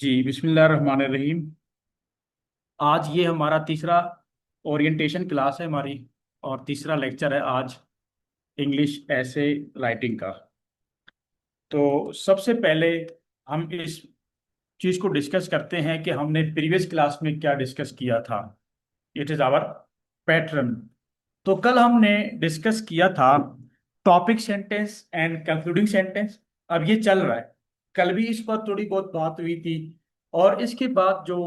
जी बिस्मिल्लाहिर्रहमानिर्रहीम। आज ये हमारा तीसरा ओरिएंटेशन क्लास है हमारी, और तीसरा लेक्चर है आज इंग्लिश ऐसे राइटिंग का। तो सबसे पहले हम इस चीज़ को डिस्कस करते हैं कि हमने प्रीवियस क्लास में क्या डिस्कस किया था। It is our pattern. तो कल हमने डिस्कस किया था topic sentence and concluding sentence. अब ये चल रहा है। कल भी इस पर थोड़ी बहुत बात हुई थी, और इसके बाद जो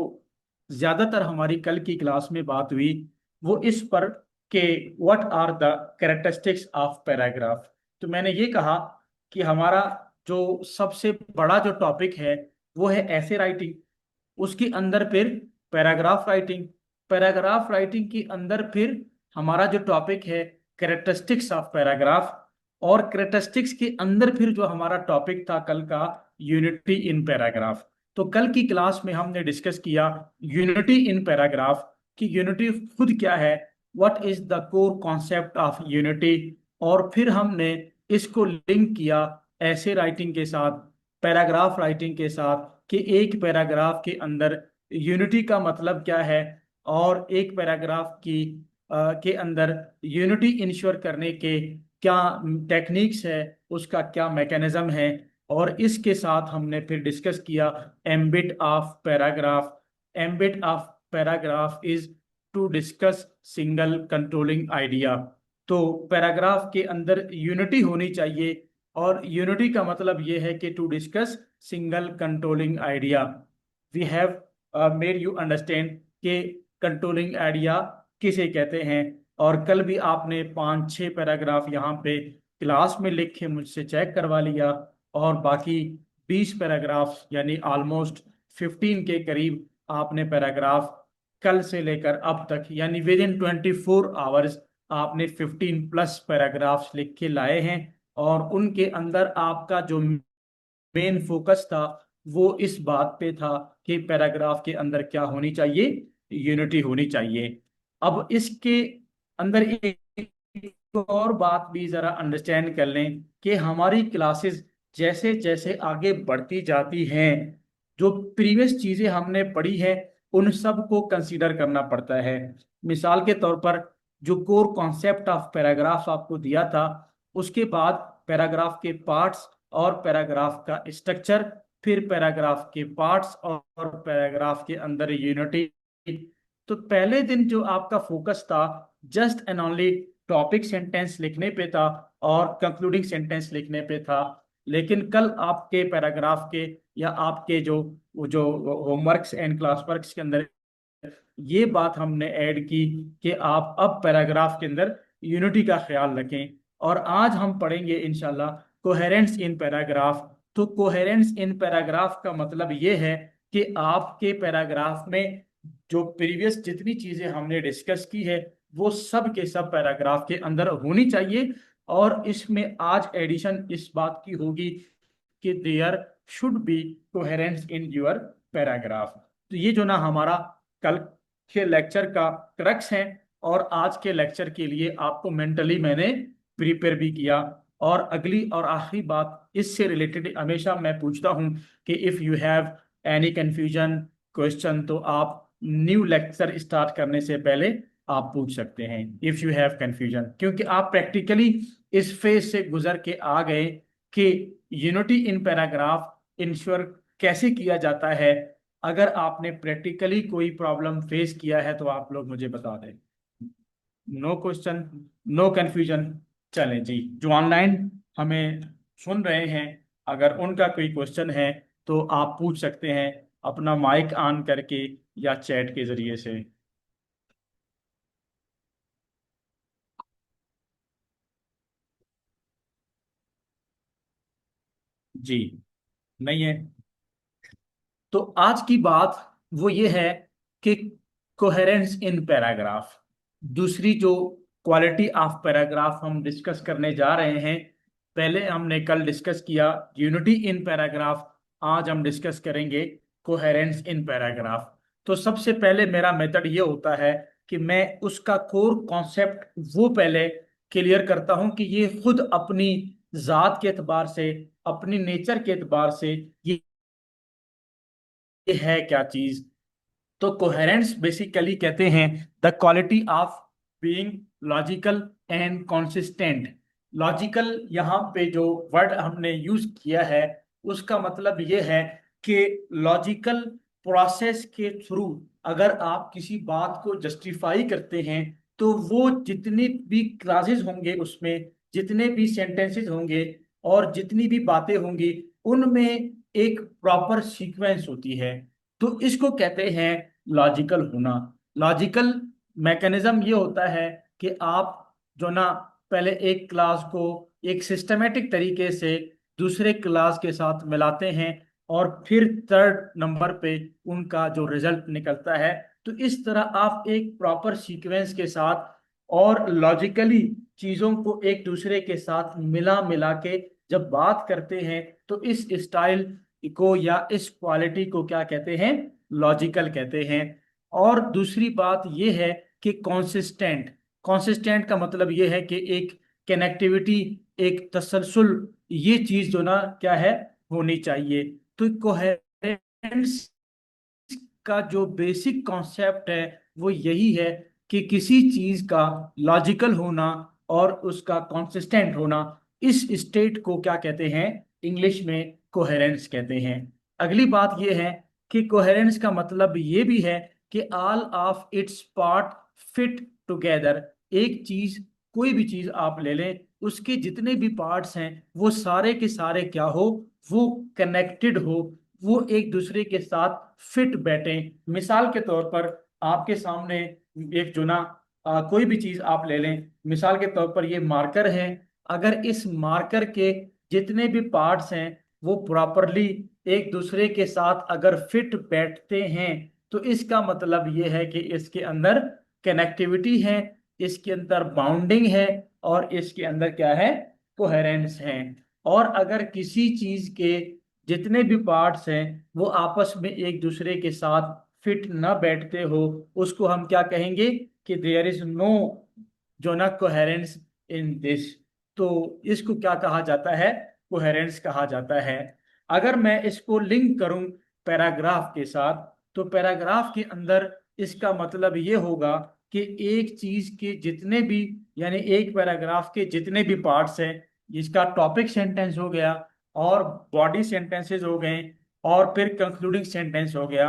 ज्यादातर हमारी कल की क्लास में बात हुई वो इस पर कि what are the characteristics of paragraph. तो मैंने ये कहा कि हमारा जो सबसे बड़ा जो टॉपिक है वो है ऐसे राइटिंग। उसके अंदर फिर पैराग्राफ राइटिंग। पैराग्राफ राइटिंग के अंदर फिर हमारा जो टॉपिक है कैरेक्टरिस्टिक्स ऑफ पैराग्राफ। और कैरेक्टरिस्टिक्स के अंदर फिर जो हमारा टॉपिक था कल का, यूनिटी इन पैराग्राफ। तो कल की क्लास में हमने डिस्कस किया यूनिटी इन पैराग्राफ कि यूनिटी खुद क्या है, what is the core concept of unity. और फिर हमने इसको लिंक किया ऐसे राइटिंग के साथ, पैराग्राफ राइटिंग के साथ, कि एक पैराग्राफ के अंदर यूनिटी का मतलब क्या है, और एक पैराग्राफ के अंदर यूनिटी इंश्योर करने के क्या टेक्निक्स है, उसका क्या मैकेनिज्म है। और इसके साथ हमने फिर डिस्कस किया ambit of paragraph. Ambit of paragraph is to discuss single controlling idea. तो पैराग्राफ के अंदर यूनिटी होनी चाहिए, और यूनिटी का मतलब ये है कि to discuss single controlling idea. We have made you understand कि कंट्रोलिंग आइडिया किसे कहते हैं। और कल भी आपने 5-6 पैराग्राफ यहाँ पे क्लास में लिख के मुझसे चेक करवा लिया, और बाकी 20 पैराग्राफ यानी ऑलमोस्ट 15 के करीब आपने पैराग्राफ कल से लेकर अब तक यानी विद इन 24 आवर्स आपने 15+ पैराग्राफ्स लिख के लाए हैं। और उनके अंदर आपका जो मेन फोकस था वो इस बात पे था कि पैराग्राफ के अंदर क्या होनी चाहिए, यूनिटी होनी चाहिए। अब इसके अंदर एक और बात भी जरा अंडरस्टैंड कर लें कि हमारी क्लासेस जैसे जैसे आगे बढ़ती जाती हैं, जो प्रीवियस चीजें हमने पढ़ी हैं उन सब को कंसीडर करना पड़ता है। मिसाल के तौर पर जो कोर कॉन्सेप्ट ऑफ पैराग्राफ आपको दिया था, उसके बाद पैराग्राफ के पार्ट्स और पैराग्राफ का स्ट्रक्चर, फिर पैराग्राफ के पार्ट्स और पैराग्राफ के अंदर यूनिटी। तो पहले दिन जो आपका फोकस था just and only topic sentence लिखने पे था और कंक्लूडिंग सेंटेंस लिखने पे था। लेकिन कल आपके पैराग्राफ के या आपके जो होमवर्क्स एंड क्लास वर्क्स के अंदर ये बात हमने ऐड की कि आप अब पैराग्राफ के अंदर यूनिटी का ख्याल रखें। और आज हम पढ़ेंगे इंशाल्लाह कोहेरेंस इन पैराग्राफ। तो कोहेरेंस इन पैराग्राफ का मतलब ये है कि आपके पैराग्राफ में जो प्रीवियस जितनी चीजें हमने डिस्कस की है वो सब के सब पैराग्राफ के अंदर होनी चाहिए। और इसमें आज एडिशन इस बात की होगी कि there should be coherence in your paragraph. तो ये जो ना हमारा कल के लेक्चर का क्रक्स है, और आज के लेक्चर के लिए आपको मेंटली मैंने प्रिपेयर भी किया। और अगली और आखिरी बात इससे रिलेटेड हमेशा मैं पूछता हूं कि if you have any confusion question तो आप न्यू लेक्चर स्टार्ट करने से पहले आप पूछ सकते हैं इफ यू हैव कंफ्यूजन, क्योंकि आप प्रैक्टिकली इस फेज से गुजर के आ गए कि यूनिटी इन पैराग्राफ इंश्योर कैसे किया जाता है। अगर आपने प्रैक्टिकली कोई प्रॉब्लम फेस किया है तो आप लोग मुझे बता दें। No question, no confusion. चलें जी, जो ऑनलाइन हमें सुन रहे हैं, अगर उनका कोई क्वेश्चन है तो आप पूछ सकते हैं अपना माइक ऑन करके या चैट के जरिए से। जी, नहीं है तो आज की बात वो ये है कि कोहेरेंस इन पैराग्राफ, दूसरी जो क्वालिटी ऑफ पैराग्राफ हम डिस्कस करने जा रहे हैं। पहले हमने कल डिस्कस किया यूनिटी इन पैराग्राफ, आज हम डिस्कस करेंगे कोहेरेंस इन पैराग्राफ। तो सबसे पहले मेरा मेथड ये होता है कि मैं उसका कोर कॉन्सेप्ट वो पहले क्लियर करता हूं कि ये खुद अपनी जात के एतबार से, अपनी नेचर के एतबार से ये ये है क्या चीज। तो कोहेरेंस बेसिकली कहते हैं the quality of being logical and consistent. Logical यहाँ पे जो वर्ड हमने यूज किया है उसका मतलब ये है कि लॉजिकल प्रोसेस के थ्रू अगर आप किसी बात को जस्टिफाई करते हैं तो वो जितनी भी क्लासेस होंगे उसमें जितने भी सेंटेंसेस होंगे और जितनी भी बातें होंगी उनमें एक प्रॉपर सीक्वेंस होती है। तो इसको कहते हैं लॉजिकल होना। लॉजिकल मैकेनिज्म ये होता है कि आप जो ना पहले एक क्लास को एक सिस्टमेटिक तरीके से दूसरे क्लास के साथ मिलाते हैं और फिर थर्ड नंबर पे उनका जो रिजल्ट निकलता है। तो इस तरह आप एक प्रॉपर सीक्वेंस के साथ और लॉजिकली चीजों को एक दूसरे के साथ मिला मिला के जब बात करते हैं तो इस स्टाइल को या इस क्वालिटी को क्या कहते हैं, लॉजिकल कहते हैं। और दूसरी बात यह है कि कॉन्सिस्टेंट। कॉन्सिस्टेंट का मतलब यह है कि एक कनेक्टिविटी, एक तसलसल, ये चीज जो ना क्या है, होनी चाहिए। तो कोहेरेंस का जो बेसिक कॉन्सेप्ट है वो यही है कि किसी चीज का लॉजिकल होना और उसका कॉन्सिस्टेंट होना, इस स्टेट को क्या कहते हैं, इंग्लिश में कोहेरेंस कहते हैं। अगली बात यह है कि कोहेरेंस का मतलब ये भी है कि all of its part fit together. एक चीज, कोई भी चीज आप ले लें, उसके जितने भी पार्ट्स हैं वो सारे के सारे क्या हो, वो कनेक्टेड हो, वो एक दूसरे के साथ फिट बैठे। मिसाल के तौर पर आपके सामने एक जो ना कोई भी चीज आप ले लें, मिसाल के तौर पर ये मार्कर है। अगर इस मार्कर के जितने भी पार्ट्स हैं वो प्रॉपरली एक दूसरे के साथ अगर फिट बैठते हैं तो इसका मतलब ये है कि इसके अंदर कनेक्टिविटी है, इसके अंदर बाउंडिंग है और इसके अंदर क्या है, कोहेरेंस है। और अगर किसी चीज के जितने भी पार्ट्स हैं वो आपस में एक दूसरे के साथ फिट न बैठते हो, उसको हम क्या कहेंगे कि देयर इज नो जो ना कोहेरेंस इन दिस। तो इसको क्या कहा जाता है, कोहेरेंस कहा जाता है। अगर मैं इसको लिंक करूं पैराग्राफ के साथ तो पैराग्राफ के अंदर इसका मतलब ये होगा कि एक चीज के जितने भी, यानी एक पैराग्राफ के जितने भी पार्ट्स हैं, इसका टॉपिक सेंटेंस हो गया और बॉडी सेंटेंसेस हो गए और फिर कंक्लूडिंग सेंटेंस हो गया।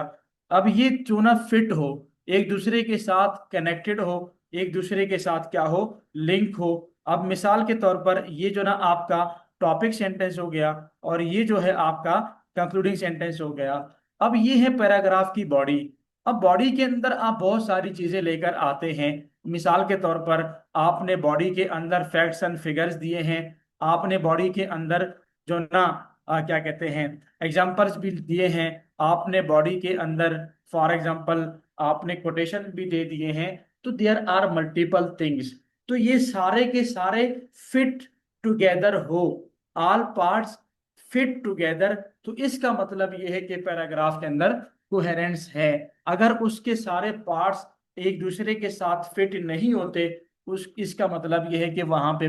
अब ये जो ना फिट हो, एक दूसरे के साथ कनेक्टेड हो, एक दूसरे के साथ क्या हो, लिंक हो। अब मिसाल के तौर पर ये जो ना आपका टॉपिक सेंटेंस हो गया और ये जो है आपका कंक्लूडिंग सेंटेंस हो गया। अब ये है पैराग्राफ की बॉडी। अब बॉडी के अंदर आप बहुत सारी चीजें लेकर आते हैं। मिसाल के तौर पर आपने बॉडी के अंदर फैक्ट्स एंड फिगर्स दिए हैं, आपने बॉडी के अंदर जो ना क्या कहते हैं, एग्जाम्पल्स भी दिए हैं, आपने बॉडी के अंदर फॉर एग्जाम्पल आपने कोटेशन भी दे दिए हैं। तो देयर आर मल्टीपल थिंग्स। तो ये सारे के सारे फिट टुगेदर हो, ऑल पार्ट्स फिट टुगेदर। तो इसका मतलब ये है कि पैराग्राफ के अंदर कोहेरेंस है। अगर उसके सारे पार्ट्स एक दूसरे के साथ फिट नहीं होते, उस इसका मतलब यह है कि वहां पे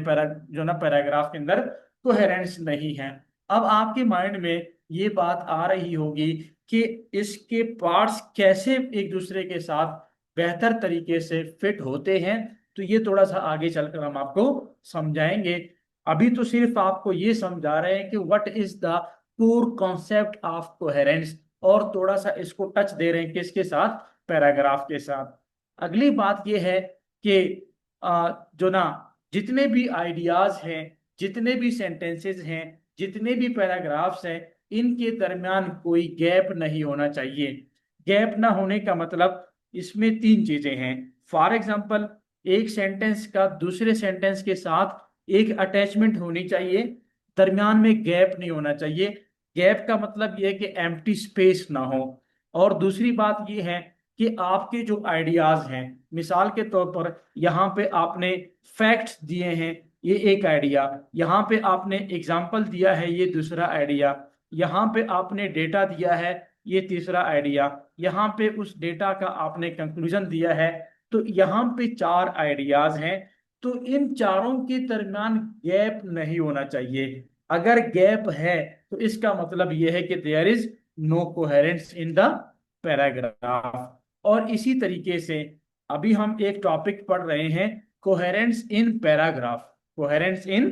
जो ना पैराग्राफ के अंदर कोहेरेंस नहीं है। अब आपके माइंड में ये बात आ रही होगी कि इसके पार्ट्स कैसे एक दूसरे के साथ बेहतर तरीके से फिट होते हैं। तो ये थोड़ा सा आगे चलकर हम आपको समझाएंगे। अभी तो सिर्फ आपको ये समझा रहे हैं कि what is the core concept of coherence, और थोड़ा सा इसको टच दे रहे हैं किसके साथ, पैराग्राफ के साथ। अगली बात ये है कि जो ना जितने भी आइडियाज हैं, जितने भी सेंटेंसेस हैं, जितने भी पैराग्राफ्स हैं, इनके दरमियान कोई गैप नहीं होना चाहिए। गैप ना होने का मतलब इसमें तीन चीजें हैं। फॉर एग्जाम्पल, एक सेंटेंस का दूसरे सेंटेंस के साथ एक अटैचमेंट होनी चाहिए, दरमियान में गैप नहीं होना चाहिए। गैप का मतलब यह है कि एम्प्टी स्पेस ना हो। और दूसरी बात यह है कि आपके जो आइडियाज हैं, मिसाल के तौर पर यहाँ पे आपने फैक्ट्स दिए हैं, ये एक आइडिया, यहाँ पे आपने एग्जाम्पल दिया है, ये दूसरा आइडिया, यहाँ पे आपने डेटा दिया है, ये तीसरा आइडिया, यहाँ पे उस डेटा का आपने कंक्लूजन दिया है। तो यहाँ पे चार आइडियाज हैं। तो इन चारों के दरमियान गैप नहीं होना चाहिए। अगर गैप है तो इसका मतलब यह है कि there is no coherence in the paragraph. और इसी तरीके से अभी हम एक टॉपिक पढ़ रहे हैं, coherence in paragraph. Coherence in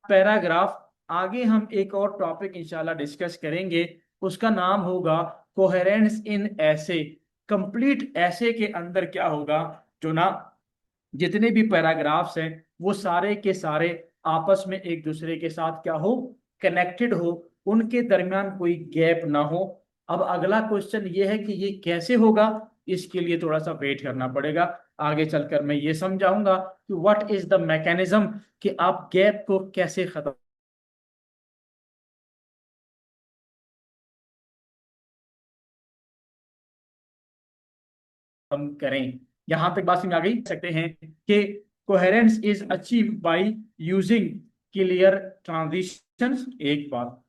paragraph. आगे हम एक और टॉपिक इंशाल्लाह डिस्कस करेंगे, उसका नाम होगा कोहेरेंस इन ऐसे। कंप्लीट ऐसे के अंदर क्या होगा, जो ना जितने भी पैराग्राफ्स हैं वो सारे के सारे आपस में एक दूसरे के साथ क्या हो, कनेक्टेड हो, उनके दरमियान कोई गैप ना हो। अब अगला क्वेश्चन ये है कि ये कैसे होगा, इसके लिए थोड़ा सा वेट करना पड़ेगा। आगे चलकर मैं ये समझाऊंगा कि व्हाट इज द मैकेनिज्म, कि आप गैप को कैसे खत्म करें। यहां तक बात समझ आ गई सकते हैं कि coherence is achieve by using clear transitions, एक बात।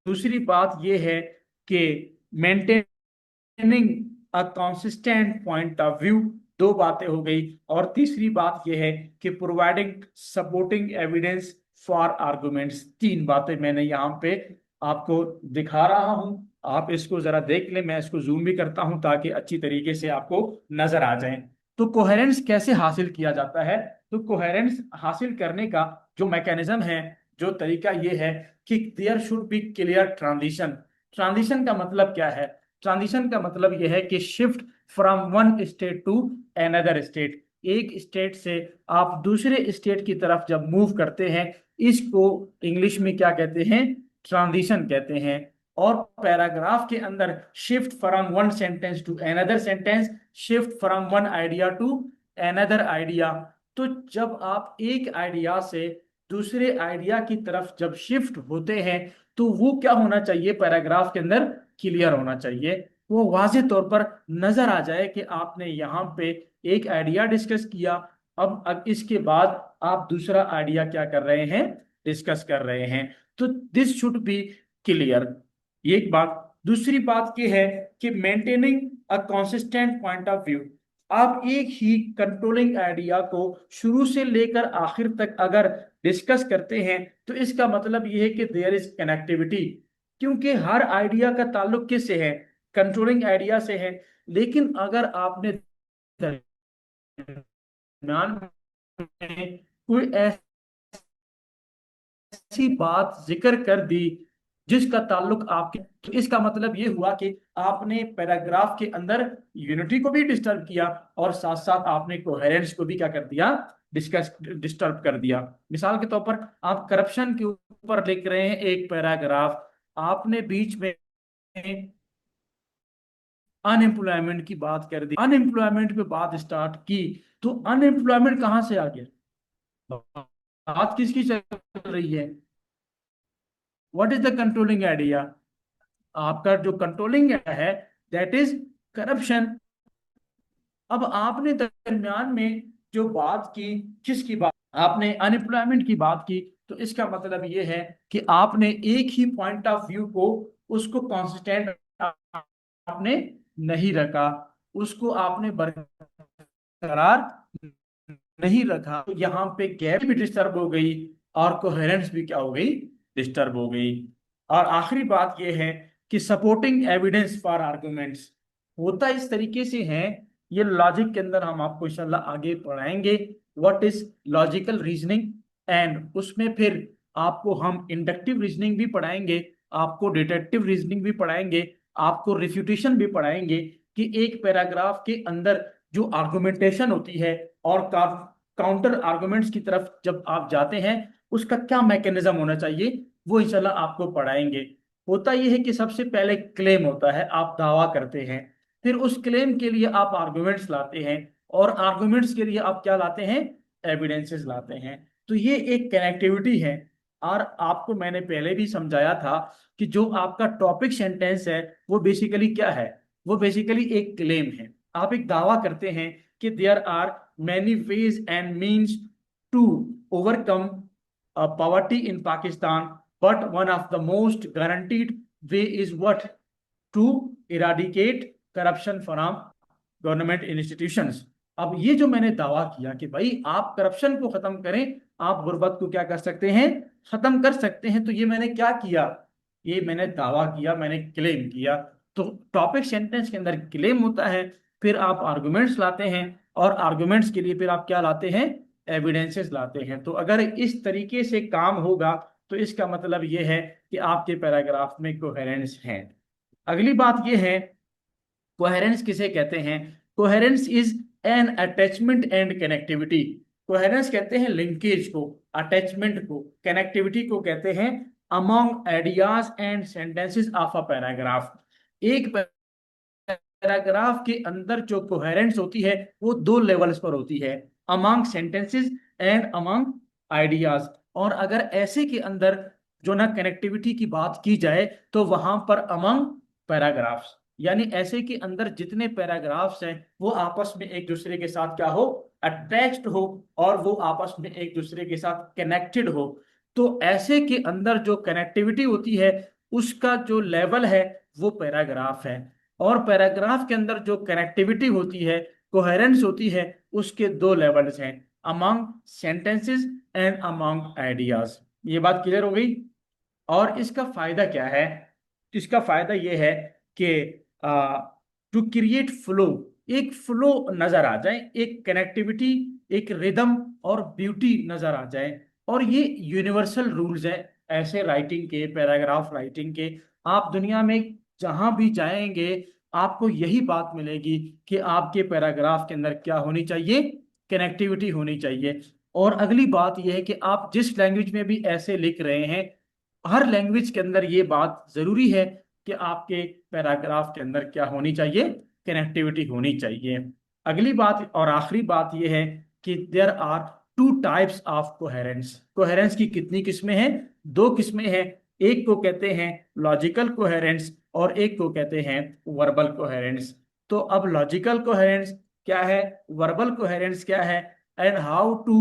दूसरी बात यह है कि maintaining a consistent point of view, दो बातें हो गई। और तीसरी बात यह है कि providing supporting evidence for arguments, तीन बातें मैंने यहाँ पे आपको दिखा रहा हूं। आप इसको जरा देख लें, मैं इसको जूम भी करता हूं ताकि अच्छी तरीके से आपको नजर आ जाए। तो कोहेरेंस कैसे हासिल किया जाता है, तो कोहेरेंस हासिल करने का जो मैकेनिज्म है, जो तरीका ये है कि there should be clear transition. Transition का मतलब क्या है, ट्रांजिशन का मतलब यह है कि shift from one state to another state, एक स्टेट से आप दूसरे स्टेट की तरफ जब मूव करते हैं, इसको इंग्लिश में क्या कहते हैं, ट्रांजिशन कहते हैं। और पैराग्राफ के अंदर shift from one sentence to another sentence, shift from one idea to another idea. तो जब आप एक आइडिया से दूसरे आइडिया की तरफ जब शिफ्ट होते हैं, तो वो क्या होना चाहिए, पैराग्राफ के अंदर क्लियर होना चाहिए, वो वाज़ेह तौर पर नजर आ जाए कि आपने यहाँ पे एक आइडिया डिस्कस किया, अब इसके बाद आप दूसरा आइडिया क्या कर रहे हैं, डिस्कस कर रहे हैं। तो दिस शुड बी क्लियर, एक बात। दूसरी बात यह है कि maintaining a consistent point of view, आप एक ही कंट्रोलिंग आइडिया को शुरू से लेकर आखिर तक अगर डिस्कस करते हैं, तो इसका मतलब यह है कि देयर इज कनेक्टिविटी, क्योंकि हर आइडिया का ताल्लुक किससे है, कंट्रोलिंग आइडिया से है। लेकिन अगर आपने दरम्यान में कोई ऐसी बात जिक्र कर दी जिसका ताल्लुक आपके, तो इसका मतलब ये हुआ कि आपने पैराग्राफ के अंदर यूनिटी को भी डिस्टर्ब किया और साथ साथ आपने कोहेरेंस को भी क्या कर दिया, डिस्कस डिस्टर्ब कर दिया। मिसाल के तौर पर आप करप्शन के ऊपर लिख रहे हैं एक पैराग्राफ, आपने बीच में अनएम्प्लॉयमेंट की बात कर दी, अनएम्प्लॉयमेंट पे बात स्टार्ट की, तो अनएम्प्लॉयमेंट कहां से आ गया, बात किसकी चल रही है, what is the controlling idea, आपका जो कंट्रोलिंग है दैट इज करप्शन। अब आपने दरमियान में जो बात की, किसकी बात, आपने अनएम्प्लॉयमेंट की बात की, तो इसका मतलब ये है कि आपने एक ही पॉइंट ऑफ व्यू को, उसको कांस्टेंट आपने नहीं रखा, उसको आपने बरकरार नहीं रखा, तो यहाँ पे गैप भी डिस्टर्ब हो गई और कोहेरेंस भी क्या हो गई, डिस्टर्ब हो गई। और आखिरी बात यह है कि सपोर्टिंग एविडेंस फॉर आर्गुमेंट्स होता इस तरीके से है, ये लॉजिक के अंदर हम आपको इंशाल्लाह आगे पढ़ाएंगे what is logical reasoning. And उसमें फिर आपको हम इंडक्टिव रीजनिंग भी पढ़ाएंगे, आपको डिडक्टिव रीजनिंग भी पढ़ाएंगे, आपको रिफ्यूटेशन भी पढ़ाएंगे कि एक पैराग्राफ के अंदर जो आर्गुमेंटेशन होती है और काउंटर आर्गुमेंट्स की तरफ जब आप जाते हैं, उसका क्या मैकेनिज्म होना चाहिए, वो इंशाल्लाह आपको पढ़ाएंगे। होता यह है कि सबसे पहले क्लेम होता है, आप दावा करते हैं, फिर उस क्लेम के लिए आप आर्गुमेंट्स लाते हैं, और आर्गुमेंट्स के लिए आप क्या लाते हैं, एविडेंसेस लाते हैं। तो ये एक कनेक्टिविटी है। और आपको मैंने पहले भी समझाया था कि जो आपका टॉपिक सेंटेंस है वो बेसिकली क्या है, वो बेसिकली एक क्लेम है। आप एक दावा करते हैं कि there are many ways and means to overcome poverty in Pakistan, but one of the most guaranteed way is what, to eradicate corruption from government institutions. अब ये जो मैंने दावा किया कि भाई आप करप्शन को खत्म करें, आप गुर्बत को क्या कर सकते हैं, खत्म कर सकते हैं, तो ये मैंने क्या किया, ये मैंने दावा किया, मैंने क्लेम किया। तो टॉपिक सेंटेंस के अंदर क्लेम होता है, फिर आप आर्गुमेंट्स लाते हैं, और आर्गुमेंट्स के लिए फिर आप क्या लाते हैं, एविडेंसेस लाते हैं। तो अगर इस तरीके से काम होगा तो इसका मतलब ये है कि आपके पैराग्राफ में कोहेरेंस है। अगली बात ये है, कोहेरेंस किसे कहते हैं? Coherence is an attachment and connectivity. Coherence कहते हैं लिंकेज को, अटैचमेंट को, कनेक्टिविटी को कहते हैं among ideas and sentences of a paragraph. एक पैराग्राफ के अंदर जो कोहेरेंस होती है वो दो लेवल्स पर होती है, among sentences and among ideas. और अगर ऐसे के अंदर जो ना कनेक्टिविटी की बात की जाए तो वहां पर अमॉन्ग पैराग्राफ्स, यानी ऐसे के अंदर जितने पैराग्राफ्स हैं वो आपस में एक दूसरे के साथ क्या हो, अटैच्ड हो, और वो आपस में एक दूसरे के साथ कनेक्टेड हो। तो ऐसे के अंदर जो कनेक्टिविटी होती है उसका जो लेवल है वो पैराग्राफ है। और पैराग्राफ के अंदर जो कनेक्टिविटी होती है, कोहेरेंस होती है, उसके दो लेवल्स हैं, among sentences and among ideas. ये बात क्लियर हो गई? और इसका फायदा क्या है? इसका फायदा ये है कि टू क्रिएट फ्लो, एक फ्लो नजर आ जाए, एक कनेक्टिविटी, एक रिदम और ब्यूटी नजर आ जाए। और ये यूनिवर्सल रूल्स है ऐसे राइटिंग के, पैराग्राफ राइटिंग के। आप दुनिया में जहां भी जाएंगे आपको यही बात मिलेगी कि आपके पैराग्राफ के अंदर क्या होनी चाहिए, कनेक्टिविटी होनी चाहिए। और अगली बात यह है कि आप जिस लैंग्वेज में भी ऐसे लिख रहे हैं, हर लैंग्वेज के अंदर ये बात जरूरी है कि आपके पैराग्राफ के अंदर क्या होनी चाहिए, कनेक्टिविटी होनी चाहिए। अगली बात और आखिरी बात यह है कि there are two types of coherence. Coherence की कितनी किस्में हैं? दो किस्में हैं। एक को कहते हैं लॉजिकल कोहेरेंस और एक को कहते हैं वर्बल कोहेरेंस। तो अब लॉजिकल कोहेरेंस क्या है, वर्बल कोहेरेंस क्या है, and how to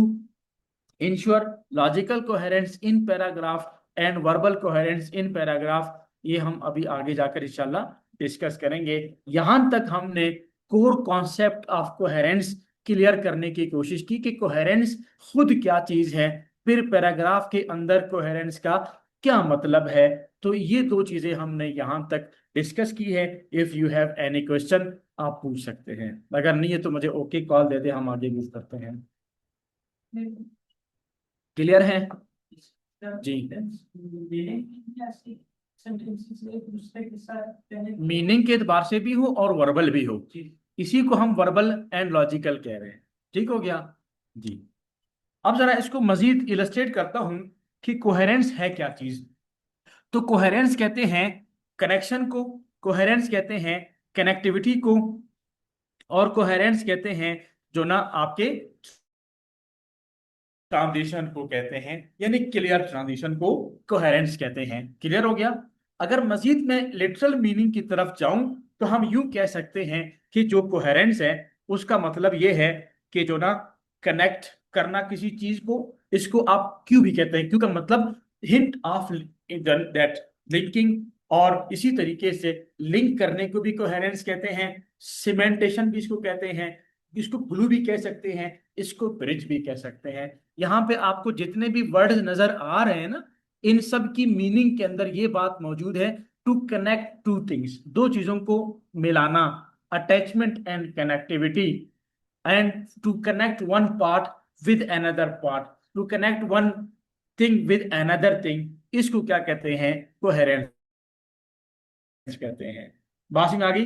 ensure logical coherence in paragraph and verbal coherence in paragraph, ये हम अभी आगे जाकर इंशाल्लाह डिस्कस करेंगे। यहां तक हमने core concept of coherence clear करने की कोशिश की कि कोहेरेंस खुद क्या चीज है, फिर पैराग्राफ के अंदर कोहेरेंस का क्या मतलब है। तो ये दो चीजें हमने यहां तक डिस्कस की है। If you have any question आप पूछ सकते हैं, अगर नहीं है तो मुझे ओके कॉल दे दे, हम आगे मूव करते हैं। क्लियर है जी? मीनिंग के एतबार से भी हो और वर्बल भी हो, इसी को हम वर्बल एंड लॉजिकल कह रहे हैं। ठीक हो गया जी? अब जरा इसको मजीद इलस्ट्रेट करता हूं कि कोहेरेंस है क्या चीज। तो कोहेरेंस कहते हैं कनेक्शन को, कोहेरेंस कहते हैं कनेक्टिविटी को, और कोहेरेंस कहते हैं जो ना आपके ट्रांजिशन को कहते हैं, यानी क्लियर ट्रांजिशन को कोहेरेंस कहते हैं। क्लियर हो गया? अगर मजीद मैं लिटरल मीनिंग की तरफ जाऊं तो हम यूं कह सकते हैं कि जो कोहेरेंस है उसका मतलब ये है कि जो ना कनेक्ट करना किसी चीज को, इसको आप क्यों भी कहते हैं, क्यों का मतलब हिंट ऑफ दैट, लिंकिंग। और इसी तरीके से लिंक करने को भी कोहेरेंस कहते हैं, सिमेंटेशन भी इसको कहते हैं, इसको ग्लू भी कह सकते हैं, इसको ब्रिज भी कह सकते हैं। यहाँ पे आपको जितने भी वर्ड्स नजर आ रहे हैं ना, इन सब की मीनिंग के अंदर ये बात मौजूद है, टू कनेक्ट टू थिंग्स, दो चीजों को मिलाना, attachment and connectivity, and to connect one part with another part, to connect one thing with another thing, इसको क्या कहते हैं, कोहेरेंस कहते हैं। बात में आ गई?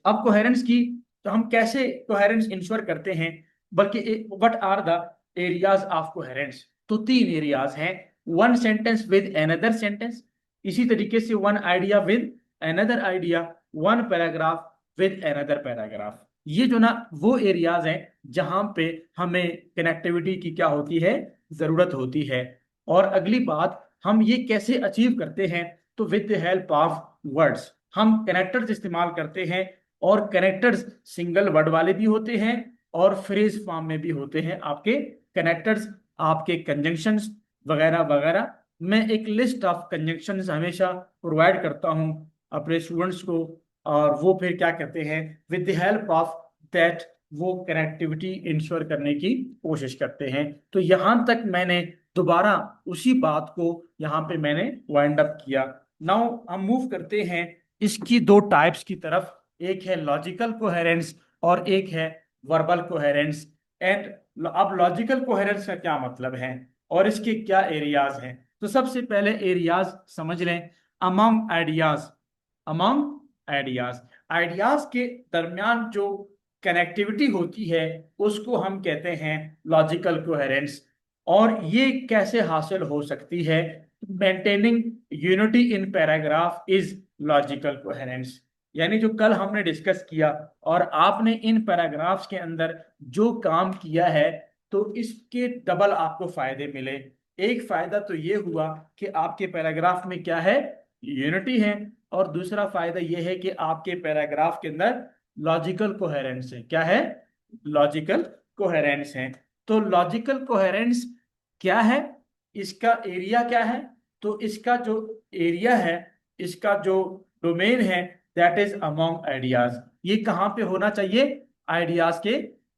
अब कोहेरेंस की, तो हम कैसे कोहेरेंस इंश्योर करते हैं, बल्कि what are the areas of coherence? तो तीन एरियाज हैं, one sentence with another sentence, इसी तरीके से one idea with another idea, one paragraph with another paragraph. ये जो ना वो एरियाज हैं जहां पे हमें कनेक्टिविटी की क्या होती है, जरूरत होती है। और अगली बात, हम ये कैसे अचीव करते हैं? तो with the help of words हम कनेक्टर्स इस्तेमाल करते हैं, और कनेक्टर्स सिंगल वर्ड वाले भी होते हैं और फ्रेज फॉर्म में भी होते हैं आपके कनेक्टर्स, आपके कंजंक्शंस वगैरह वगैरह। मैं एक लिस्ट ऑफ कंजंक्शंस हमेशा प्रोवाइड करता हूं अपने स्टूडेंट्स को, और वो फिर क्या कहते हैं, with the help of that वो कनेक्टिविटी इंश्योर करने की कोशिश करते हैं। तो यहां तक मैंने दोबारा उसी बात को यहाँ पे मैंने वाइंड अप किया नाउ हम मूव करते हैं इसकी दो टाइप्स की तरफ। एक है लॉजिकल कोहेरेंस और एक है वर्बल कोहेरेंस। एंड अब लॉजिकल कोहेरेंस का क्या मतलब है और इसके क्या एरियाज हैं, तो सबसे पहले एरियाज समझ लें। Among ideas, among ideas, ideas के दरमियान जो कनेक्टिविटी होती है उसको हम कहते हैं लॉजिकल कोहेरेंस। और ये कैसे हासिल हो सकती है? Maintaining unity in paragraph is logical coherence. यानी जो कल हमने डिस्कस किया और आपने इन पैराग्राफ्स के अंदर जो काम किया है, तो इसके डबल आपको फायदे मिले। एक फायदा तो ये हुआ कि आपके पैराग्राफ में क्या है, यूनिटी है। और दूसरा फायदा यह है कि आपके पैराग्राफ के अंदर लॉजिकल कोहेरेंस है। क्या है? लॉजिकल कोहेरेंस है। तो लॉजिकल कोहेरेंस क्या है, इसका एरिया क्या है? तो इसका जो एरिया है, इसका जो डोमेन है, दैट इज अमॉन्ग आइडियाज। ये कहाँ पे होना चाहिए? आइडियाज के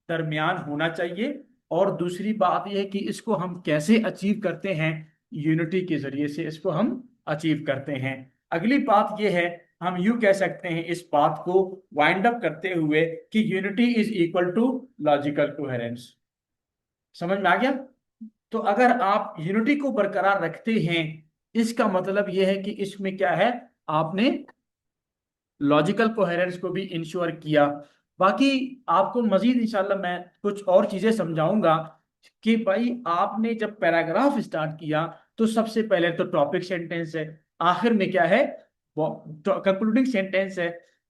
दरमियान होना चाहिए। और दूसरी बात यह है कि इसको हम कैसे अचीव करते हैं? यूनिटी के जरिए से इसको हम अचीव करते हैं। अगली बात यह है, हम यू कह सकते हैं इस बात को वाइंड अप करते हुए कि unity is equal to logical coherence. समझ में आ गया? तो अगर आप यूनिटी को बरकरार रखते हैं, इसका मतलब यह है कि इसमें क्या है, आपने लॉजिकल कोहेरेंस को भी इंश्योर किया। बाकी आपको मजीद इंशाल्लाह मैं कुछ और चीजें समझाऊंगा कि भाई आपने जब पैराग्राफ स्टार्ट किया तो सबसे पहले तो टॉपिक सेंटेंस है, आखिर में क्या है, कंक्लूडिंग सेंटेंस है,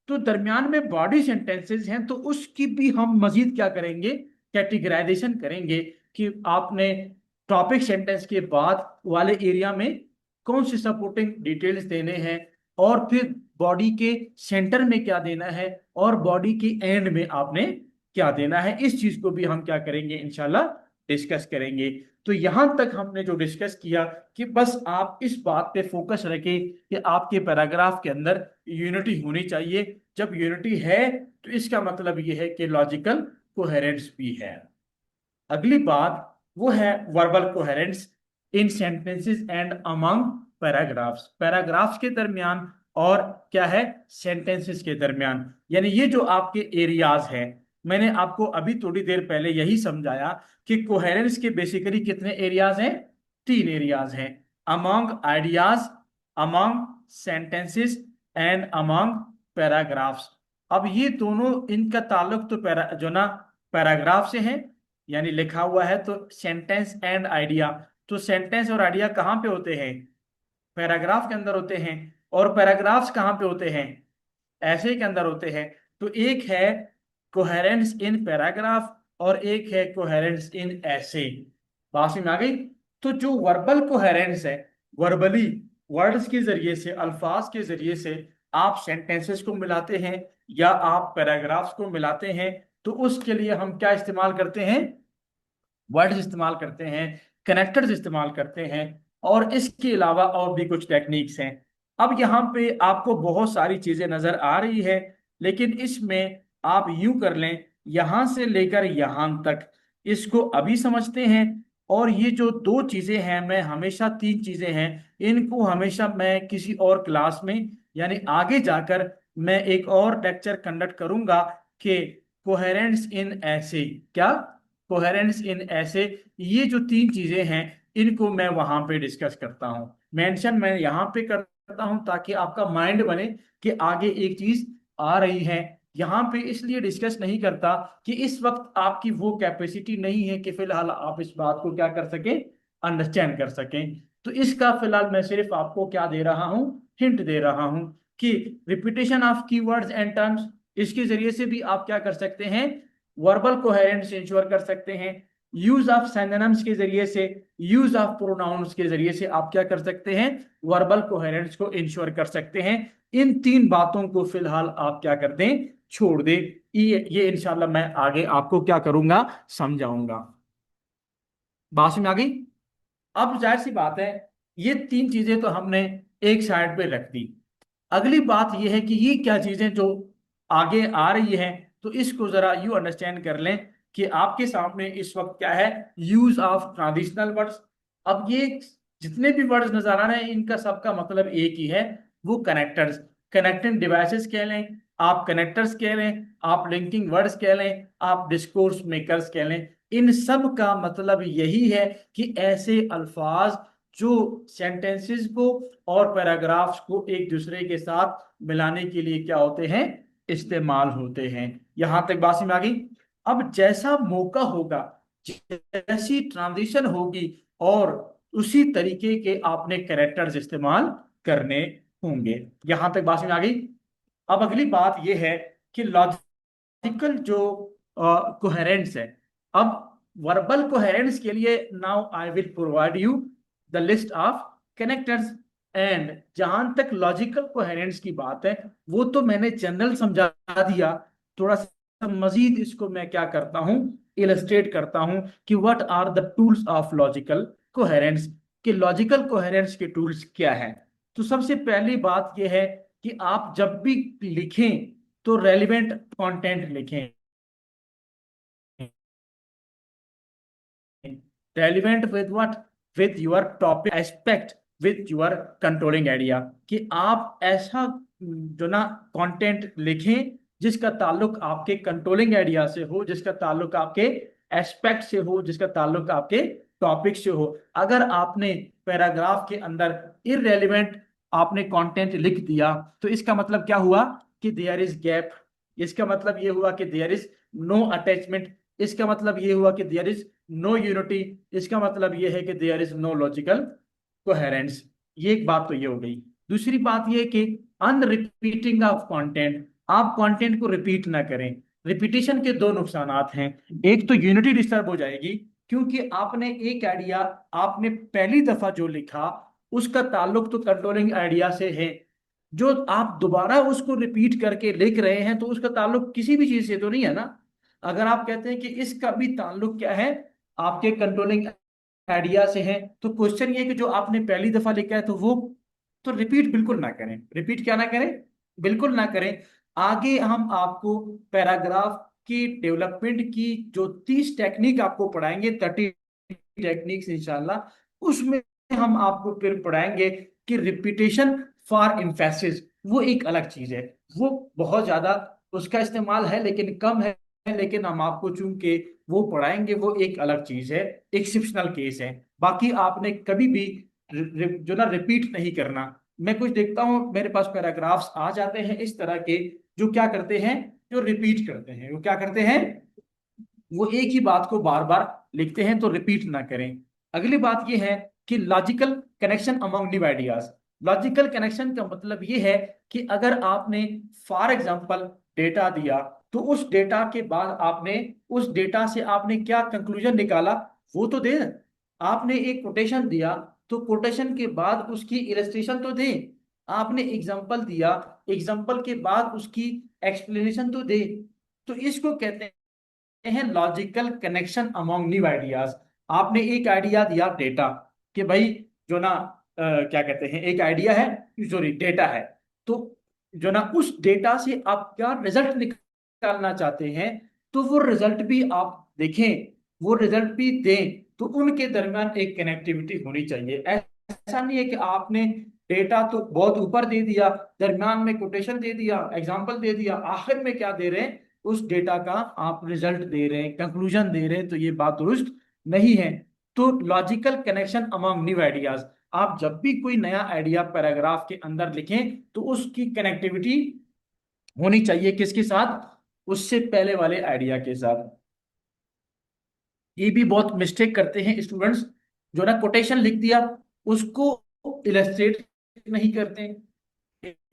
तो दरमियान में बॉडी सेंटेंसेस हैं। तो उसकी भी हम मजीद क्या करेंगे, कैटेगराइजेशन करेंगे कि आपने टॉपिक सेंटेंस के बाद वाले एरिया में कौन सी सपोर्टिंग डिटेल्स देने हैं, और फिर बॉडी के सेंटर में क्या देना है, और बॉडी के एंड में आपने क्या देना है। इस चीज को भी हम क्या करेंगे, इंशाल्लाह डिस्कस करेंगे। तो यहां तक हमने जो डिस्कस किया कि बस आप इस बात पे फोकस रखें कि आपके पैराग्राफ के अंदर यूनिटी होनी चाहिए। जब यूनिटी है तो इसका मतलब यह है कि लॉजिकल कोहेरेंस भी है। अगली बात वो है verbal coherence in sentences and among paragraphs, paragraphs के दरमियान और क्या है, सेंटेंसेस के दरमियान। यानी ये जो आपके एरियाज हैं, मैंने आपको अभी थोड़ी देर पहले यही समझाया कि कोहेरेंस के बेसिकली कितने एरियाज हैं, तीन एरियाज हैं। Among ideas, among sentences and among paragraphs. अब ये दोनों, इनका ताल्लुक तो जो ना पैराग्राफ से है, यानी लिखा हुआ है तो सेंटेंस एंड आइडिया। तो सेंटेंस और आइडिया कहाँ पे होते हैं? पैराग्राफ के अंदर होते हैं। और पैराग्राफ्स कहाँ पे होते हैं? ऐसे के अंदर होते हैं। तो एक है कोहेरेंस इन पैराग्राफ और एक है कोहेरेंस इन ऐसे। बात में आ गई? तो जो वर्बल कोहेरेंस है, वर्बली वर्ड्स के जरिए से, अल्फाज के जरिए से आप सेंटेंसेस को मिलाते हैं या आप पैराग्राफ्स को मिलाते हैं, तो उसके लिए हम क्या इस्तेमाल करते हैं? वर्ड्स इस्तेमाल करते हैं, कनेक्टर्स इस्तेमाल करते हैं। और इसके अलावा और भी कुछ टेक्निक्स हैं। अब यहाँ पे आपको बहुत सारी चीजें नजर आ रही है, लेकिन इसमें आप यूं कर लें, यहां से लेकर यहां तक इसको अभी समझते हैं। और ये जो दो चीजें हैं, मैं हमेशा तीन चीजें हैं, इनको हमेशा मैं किसी और क्लास में, यानी आगे जाकर मैं एक और लेक्चर कंडक्ट करूंगा कि कोहेरेंस इन ऐसे, क्या, कोहेरेंस इन ऐसे, ये जो तीन चीजें हैं इनको मैं वहां पे डिस्कस करता हूं। मेंशन मैं यहां पे करता हूं ताकि आपका माइंड बने कि आगे एक चीज आ रही है। यहां पे इसलिए डिस्कस नहीं करता कि इस वक्त आपकी वो कैपेसिटी नहीं है कि फिलहाल आप इस बात को क्या कर सके, अंडरस्टैंड कर सकें। तो इसका फिलहाल मैं सिर्फ आपको क्या दे रहा हूं, हिंट दे रहा हूं कि repetition of keywords and terms, इसके जरिए से भी आप क्या कर सकते हैं, वर्बल कोहेरेंस इंश्योर कर सकते हैं। यूज ऑफ सिनोनिम्स के जरिए से, यूज ऑफ प्रोनाउंस के जरिए से आप क्या कर सकते हैं, वर्बल कोहेरेंस को इंश्योर कर सकते हैं। इन तीन बातों को फिलहाल आप क्या कर दें, छोड़ दें। ये इंशाल्लाह मैं आगे आपको क्या करूंगा, समझाऊंगा। बात में आ गई? अब जाहिर सी बात है, ये तीन चीजें तो हमने एक साइड पे रख दी। अगली बात ये है कि ये क्या चीजें जो आगे आ रही हैं, तो इसको जरा यू अंडरस्टैंड कर लें कि आपके सामने इस वक्त क्या है, यूज ऑफ ट्रांजिशनल वर्ड्स। अब ये जितने भी वर्ड्स नजर आ रहे हैं इनका सबका मतलब एक ही है, वो कनेक्टर्स, कनेक्टिंग डिवाइसेस कह लें, आप कनेक्टर्स कह लें, आप लिंकिंग वर्ड्स कह लें, आप डिस्कोर्स मेकर्स कह लें, इन सब का मतलब यही है कि ऐसे अल्फाज जो सेंटेंसेस को और पैराग्राफ्स को एक दूसरे के साथ मिलाने के लिए क्या होते हैं, इस्तेमाल होते हैं। यहां तक बात में आ गई। अब जैसा मौका होगा, जैसी ट्रांजिशन होगी, और उसी तरीके के आपने कैरेक्टर्स इस्तेमाल करने होंगे। यहां तक बात में आ गई। अब अगली बात यह है कि लॉजिकल जो कोहेरेंस है। अब वर्बल कोहेरेंस के लिए now I will provide you the list of connectors. And जहां तक लॉजिकल कोहेरेंस की बात है, वो तो मैंने जनरल समझा दिया। थोड़ा सा मजीद इसको मैं क्या करता हूं, इलस्ट्रेट करता हूं कि what are the tools of logical coherence, कि लॉजिकल कोहेरेंस के टूल्स क्या है। तो सबसे पहली बात यह है कि आप जब भी लिखें तो रेलिवेंट कंटेंट लिखें। Relevant with what, with your topic aspect, with your controlling idea, कि आप ऐसा जो ना कंटेंट लिखें जिसका ताल्लुक आपके कंट्रोलिंग आइडिया से हो, जिसका ताल्लुक आपके एस्पेक्ट से हो, जिसका ताल्लुक आपके टॉपिक से हो। अगर आपने पैराग्राफ के अंदर इररेलेवेंट आपने कंटेंट लिख दिया, तो इसका मतलब क्या हुआ कि देयर इज गैप। इसका मतलब ये हुआ कि देयर इज नो अटैचमेंट। इसका मतलब ये हुआ कि देयर इज नो यूनिटी। इसका मतलब ये है कि there is no logical coherence. ये एक बात तो ये हो गई। दूसरी बात ये कि अनरिपीटिंग ऑफ कंटेंट, आप कंटेंट को रिपीट ना करें। रिपीटिशन के दो नुकसानात हैं। एक तो यूनिटी डिस्टर्ब हो जाएगी, क्योंकि आपने एक आइडिया आपने पहली दफा जो लिखा उसका ताल्लुक तो कंट्रोलिंग आइडिया से है। जो आप दोबारा उसको रिपीट करके लिख रहे हैं तो उसका ताल्लुक किसी भी चीज से तो नहीं है ना। अगर आप कहते हैं कि इसका भी ताल्लुक क्या है, आपके कंट्रोलिंग आइडिया से है, तो क्वेश्चन ये है कि जो आपने पहली दफा लिखा है तो वो तो रिपीट बिल्कुल ना करें। रिपीट क्या ना करें, बिल्कुल ना करें। आगे हम आपको पैराग्राफ की डेवलपमेंट की जो 30 टेक्निक आपको पढ़ाएंगे, 30 टेक्निक्स इंशाल्लाह, उसमें हम आपको फिर पढ़ाएंगे कि रिपीटेशन फॉर एम्फेसिस वो एक अलग चीज है। वो बहुत ज्यादा उसका इस्तेमाल है लेकिन कम है। लेकिन हम आपको चूंकि वो पढ़ाएंगे, वो एक अलग चीज है, एक्सेप्शनल केस है। बाकी आपने कभी भी जो ना रिपीट नहीं करना। मैं कुछ देखता हूं मेरे पास पैराग्राफ्स आ जाते हैं इस तरह के, जो क्या करते हैं, जो रिपीट करते हैं। वो क्या करते हैं, वो एक ही बात को बार बार लिखते हैं। तो रिपीट ना करें। अगली बात यह है कि logical connection among new ideas. Logical connection का मतलब यह है कि अगर आपने फॉर एग्जांपल डेटा दिया, तो उस डेटा के बाद आपने उस डेटा से आपने क्या कंक्लूजन निकाला, वो तो दे। आपने एक कोटेशन दिया, तो कोटेशन के बाद उसकी इलस्ट्रेशन तो दे। आपने एग्जांपल दिया, एग्जांपल के बाद उसकी एक्सप्लेनेशन तो दे। तो इसको कहते हैं logical connection among new ideas. आपने एक आइडिया दिया डेटा, कि भाई जो ना क्या कहते हैं, एक आइडिया है, सॉरी डेटा है। तो जो ना उस डेटा से आप क्या रिजल्ट निकालना चाहते हैं, तो वो रिजल्ट भी आप देखें, वो रिजल्ट भी दें। तो उनके दरमियान एक कनेक्टिविटी होनी चाहिए। ऐसा नहीं है कि आपने डेटा तो बहुत ऊपर दे दिया, दरमियान में कोटेशन दे दिया, एग्जाम्पल दे दिया, आखिर में क्या दे रहे हैं, उस डेटा का आप रिजल्ट दे रहे हैं, कंक्लूजन दे रहे हैं। तो ये बात दुरुस्त नहीं है। तो logical connection among new ideas, आप जब भी कोई नया आइडिया पैराग्राफ के अंदर लिखें तो उसकी कनेक्टिविटी होनी चाहिए किसके साथ, उससे पहले वाले आइडिया के साथ। ये भी बहुत मिस्टेक करते हैं स्टूडेंट्स, जो ना कोटेशन लिख दिया उसको इलस्ट्रेट नहीं करते,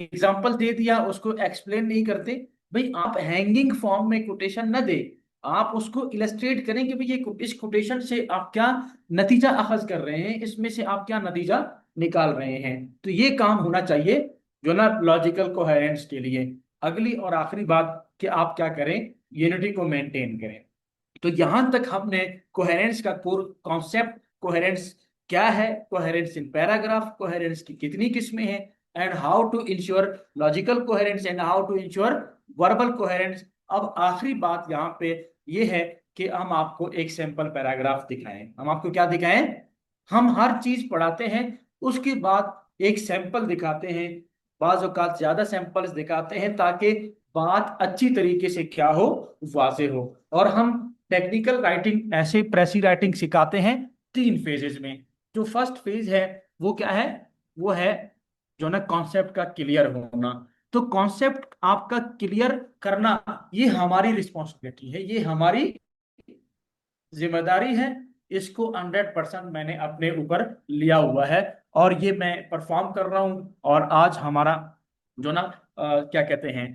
एग्जाम्पल दे दिया उसको एक्सप्लेन नहीं करते। भाई आप हैंगिंग फॉर्म में कोटेशन न दे, आप उसको इलस्ट्रेट करें कि भाई ये इस कोटेशन से आप क्या नतीजा अखज कर रहे हैं, इसमें से आप क्या नतीजा निकाल रहे हैं। तो ये काम होना चाहिए जो ना लॉजिकल कोहेरेंस के लिए। अगली और आखिरी बात कि आप क्या करें, यूनिटी को मेंटेन करें। तो यहां तक हमने कोहेरेंस का कोर कॉन्सेप्ट, कोहेरेंस क्या है, कोहेरेंस इन पैराग्राफ, कोहेरेंस की कितनी किस्में हैं, and how to ensure logical coherence and how to ensure verbal coherence. अब आखिरी बात यहाँ पे ये है कि हम आपको एक सैंपल पैराग्राफ दिखाएं। हम आपको क्या दिखाएं, हम हर चीज पढ़ाते हैं, उसके बाद एक सैंपल दिखाते हैं, बाज़ औक़ात ज्यादा सैंपल्स दिखाते हैं ताकि बात अच्छी तरीके से क्या हो, वाज़ेह हो। और हम टेक्निकल राइटिंग, ऐसे प्रेसी राइटिंग सिखाते हैं 3 फेजेस में। जो फर्स्ट फेज है वो क्या है, वो है जो ना कॉन्सेप्ट का क्लियर होना। तो कॉन्सेप्ट आपका क्लियर करना ये हमारी रिस्पॉन्सिबिलिटी है, ये हमारी जिम्मेदारी है। इसको 100% मैंने अपने ऊपर लिया हुआ है और ये मैं परफॉर्म कर रहा हूँ। और आज हमारा जो ना क्या कहते हैं,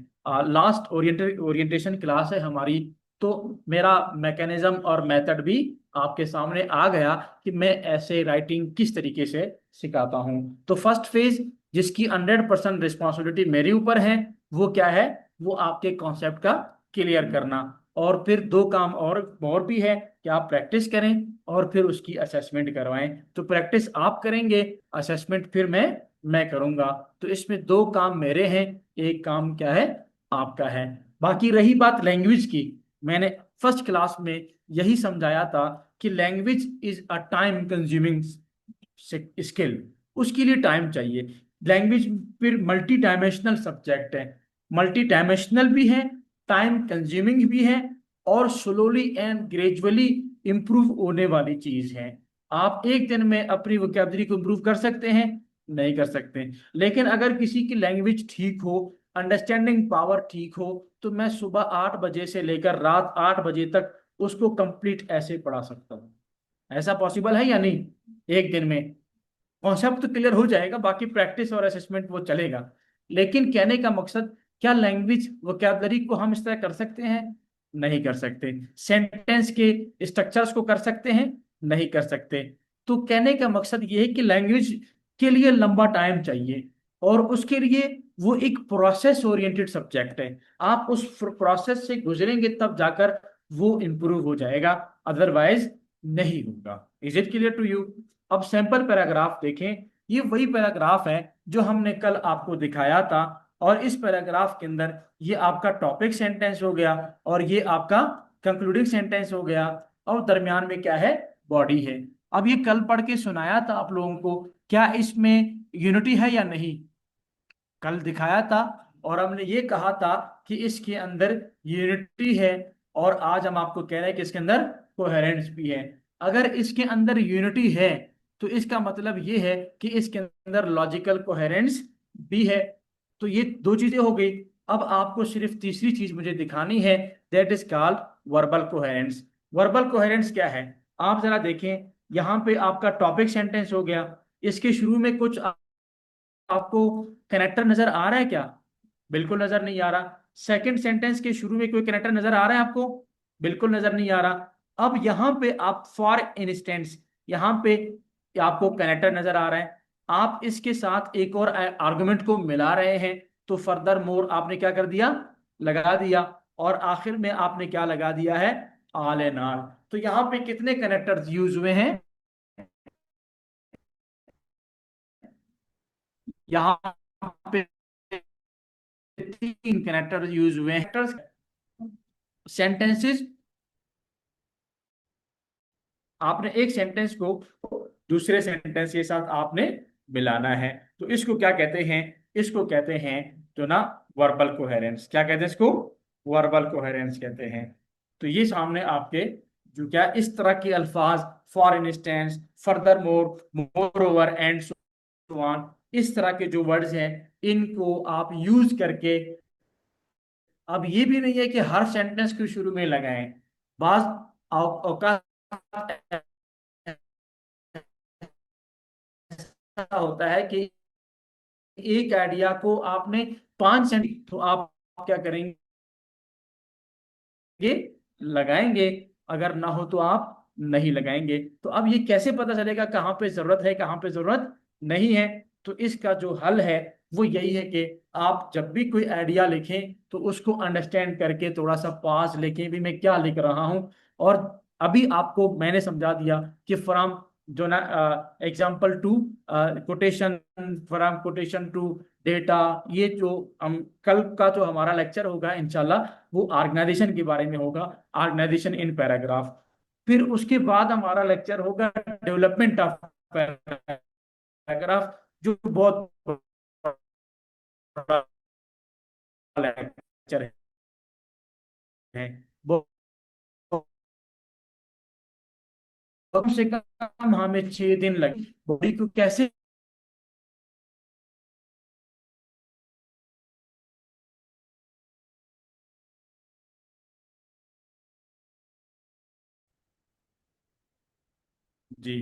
लास्ट ओरिएंटेशन क्लास है हमारी। तो मेरा मैकेनिज्म और मेथड भी आपके सामने आ गया कि मैं ऐसे राइटिंग किस तरीके से सिखाता हूँ। तो फर्स्ट फेज जिसकी 100% रिस्पॉन्सिबिलिटी मेरे ऊपर है, वो क्या है, वो आपके कॉन्सेप्ट का क्लियर करना। और फिर 2 काम और भी है कि आप प्रैक्टिस करें और फिर उसकी असेसमेंट करवाएं। तो प्रैक्टिस आप करेंगे, असेसमेंट फिर मैं करूंगा। तो इसमें 2 काम मेरे हैं, एक काम क्या है, आपका है। बाकी रही बात लैंग्वेज की, मैंने फर्स्ट क्लास में यही समझाया था कि language is a time consuming skill. उसके लिए टाइम चाहिए। लैंग्वेज फिर मल्टी डायमेंशनल सब्जेक्ट है, मल्टी डायमेंशनल भी है, टाइम कंज्यूमिंग भी है, और स्लोली एंड ग्रेजुअली इंप्रूव होने वाली चीज है। आप एक दिन में अपनी वोकैबुलरी को इंप्रूव कर सकते हैं, नहीं कर सकते। लेकिन अगर किसी की लैंग्वेज ठीक हो, अंडरस्टैंडिंग पावर ठीक हो, तो मैं सुबह 8 बजे से लेकर रात 8 बजे तक उसको कंप्लीट ऐसे पढ़ा सकता हूँ। ऐसा पॉसिबल है या नहीं, एक दिन में? कॉन्सेप्ट तो क्लियर हो जाएगा, बाकी प्रैक्टिस और असेसमेंट वो चलेगा। लेकिन कहने का मकसद, क्या लैंग्वेज वोकैबुलरी को हम इस तरह कर सकते हैं? नहीं कर सकते। सेंटेंस के स्ट्रक्चर्स को कर सकते हैं? नहीं कर सकते। तो कहने का मकसद ये है कि लैंग्वेज के लिए लंबा टाइम चाहिए, और उसके लिए वो एक प्रोसेस ओरिएंटेड सब्जेक्ट है। आप उस प्रोसेस से गुजरेंगे तब जाकर वो इंप्रूव हो जाएगा, अदरवाइज नहीं होगा। Is it clear to you? अब सैंपल पैराग्राफ देखें। ये वही पैराग्राफ है जो हमने कल आपको दिखाया था। और इस पैराग्राफ के अंदर ये आपका टॉपिक सेंटेंस हो गया, और ये आपका कंक्लूडिंग सेंटेंस हो गया, और दरमियान में क्या है, बॉडी है। अब ये कल पढ़ के सुनाया था आप लोगों को, क्या इसमें यूनिटी है या नहीं? कल दिखाया था, और हमने ये कहा था कि इसके अंदर यूनिटी है। और आज हम आपको कह रहे हैं कि इसके अंदर कोहेरेंस भी है। अगर इसके अंदर यूनिटी है तो इसका मतलब ये है कि इसके अंदर लॉजिकल कोहेरेंस भी है। तो ये 2 चीजें हो गई। अब आपको सिर्फ तीसरी चीज मुझे दिखानी है, that is called verbal coherence. Verbal coherence क्या है, आप जरा देखें। यहाँ पे आपका टॉपिक सेंटेंस हो गया, इसके शुरू में कुछ आपको कनेक्टर नजर आ रहा है क्या? बिल्कुल नजर नहीं आ रहा। सेकंड सेंटेंस के शुरू में कोई कनेक्टर नजर आ रहा है आपको? बिल्कुल नजर नहीं आ रहा। अब यहां पे आप फॉर इंस्टेंस, यहां पे आपको कनेक्टर नजर आ रहा है, आप इसके साथ एक और आर्गुमेंट को मिला रहे हैं, तो फर्दर मोर आपने क्या कर दिया, लगा दिया। और आखिर में आपने क्या लगा दिया है, ऑल एंड ऑल। तो यहां पे कितने कनेक्टर्स यूज हुए हैं, यहाँ पे 3 कनेक्टर्स यूज हुए हैं। सेंटेंसेस, आपने एक सेंटेंस को दूसरे सेंटेंस के साथ आपने मिलाना है। तो इसको क्या कहते हैं, इसको कहते हैं जो ना वर्बल कोहेरेंस। क्या कहते हैं इसको, वर्बल कोहेरेंस कहते हैं। तो ये सामने आपके जो क्या इस तरह के अल्फाज, for instance, further more, more over and so on, इस तरह के जो वर्ड्स हैं, इनको आप यूज करके, अब ये भी नहीं है कि हर सेंटेंस के शुरू में लगाएं। बाज औकात ऐसा होता है कि एक आइडिया को आपने 5 सेंटेंस, तो आप क्या करेंगे, लगाएंगे। अगर ना हो तो आप नहीं लगाएंगे। तो अब ये कैसे पता चलेगा कहाँ पे जरूरत है, कहाँ पे जरूरत नहीं है? तो इसका जो हल है वो यही है कि आप जब भी कोई आइडिया लिखें तो उसको अंडरस्टैंड करके थोड़ा सा पास लिखें भी मैं क्या लिख रहा हूँ। और अभी आपको मैंने समझा दिया कि फ्रॉम जो ना example to quotation, from quotation to data. ये जो हम कल का जो हमारा लेक्चर होगा इंशाल्लाह, वो ऑर्गेनाइजेशन के बारे में होगा, ऑर्गेनाइजेशन इन पैराग्राफ। फिर उसके बाद हमारा लेक्चर होगा डेवलपमेंट ऑफ पैराग्राफ जो बहुत बड़ा लेक्चर है, वो कम से कम हमें 6 दिन लगे बॉडी को कैसे। जी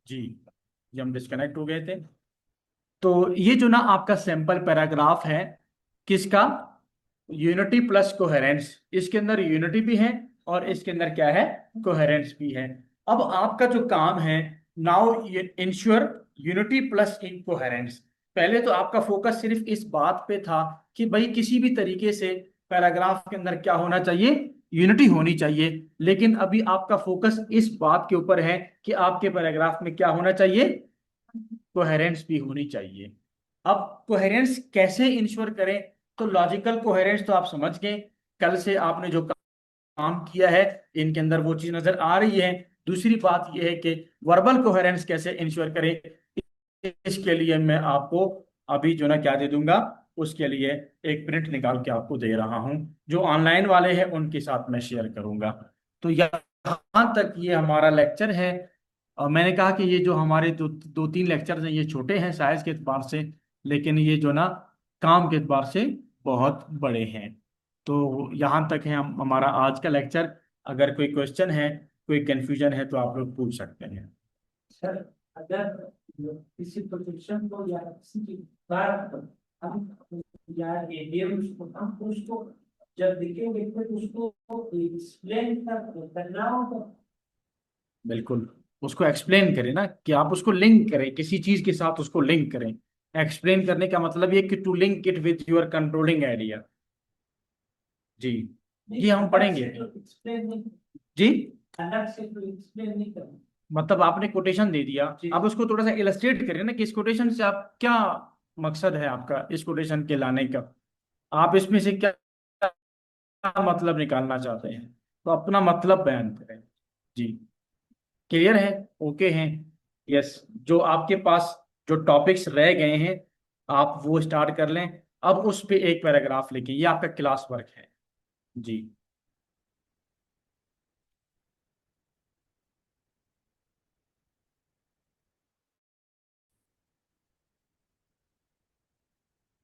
जी, ये हम डिस्कनेक्ट हो गए थे। तो ये जो ना आपका सैंपल पैराग्राफ है, किसका? Unity plus coherence. इसके अंदर यूनिटी भी है और इसके अंदर क्या है, कोहेरेंस भी है। अब आपका जो काम है, नाउ इंश्योर यूनिटी प्लस इन कोहेरेंस। पहले तो आपका फोकस सिर्फ इस बात पे था कि भाई किसी भी तरीके से पैराग्राफ के अंदर क्या होना चाहिए, यूनिटी होनी चाहिए। लेकिन अभी आपका फोकस इस बात के ऊपर है कि आपके पैराग्राफ में क्या होना चाहिए, कोहेरेंस भी होनी चाहिए। अब कोहेरेंस कैसे इंश्योर करें? तो लॉजिकल कोहेरेंस तो आप समझ गए, कल से आपने जो काम किया है इनके अंदर वो चीज नजर आ रही है। दूसरी बात यह है कि वर्बल कोहेरेंस कैसे इंश्योर करें, इसके लिए मैं आपको अभी जो ना क्या दे दूंगा, उसके लिए एक प्रिंट निकाल के आपको दे रहा हूं, जो ऑनलाइन वाले हैं उनके साथ मैं शेयर करूंगा। तो यहाँ तक ये हमारा लेक्चर है। और मैंने कहा कि ये जो हमारे दो दो तीन लेक्चर हैं, ये छोटे हैं साइज के एतबार से, लेकिन ये जो ना काम के एतबार से बहुत बड़े हैं। तो यहाँ तक है हमारा आज का लेक्चर। अगर कोई क्वेश्चन है, कोई कंफ्यूजन है, तो आप लोग पूछ सकते हैं। सर, अगर किसी प्रोजेक्शन को या किसी की बात को हम या एडीएम हम उसको जब दिखेंगे तो उसको एक्सप्लेन करना होगा। बिल्कुल, उसको एक्सप्लेन करें ना, कि आप उसको लिंक करें किसी चीज के साथ, उसको लिंक करें। एक्सप्लेन करने का मतलब ये कि to link it with your controlling idea. जी, ये हम पढ़ेंगे। एक्सप्लेन नहीं, जी, अलग से तो एक्सप्लेन नहीं करना। मतलब आपने कोटेशन दे दिया, अब उसको थोड़ा सा इलस्ट्रेट करें ना, कि इस कोटेशन से आप क्या मकसद है आपका इस कोटेशन के लाने का, आप इसमें से क्या मतलब निकालना चाहते हैं, तो अपना मतलब बयान करें। जी, क्लियर है? ओके हैं? यस। जो आपके पास जो टॉपिक्स रह गए हैं, आप वो स्टार्ट कर लें। अब उस पे एक पैराग्राफ लिखें, ये आपका क्लास वर्क है। जी।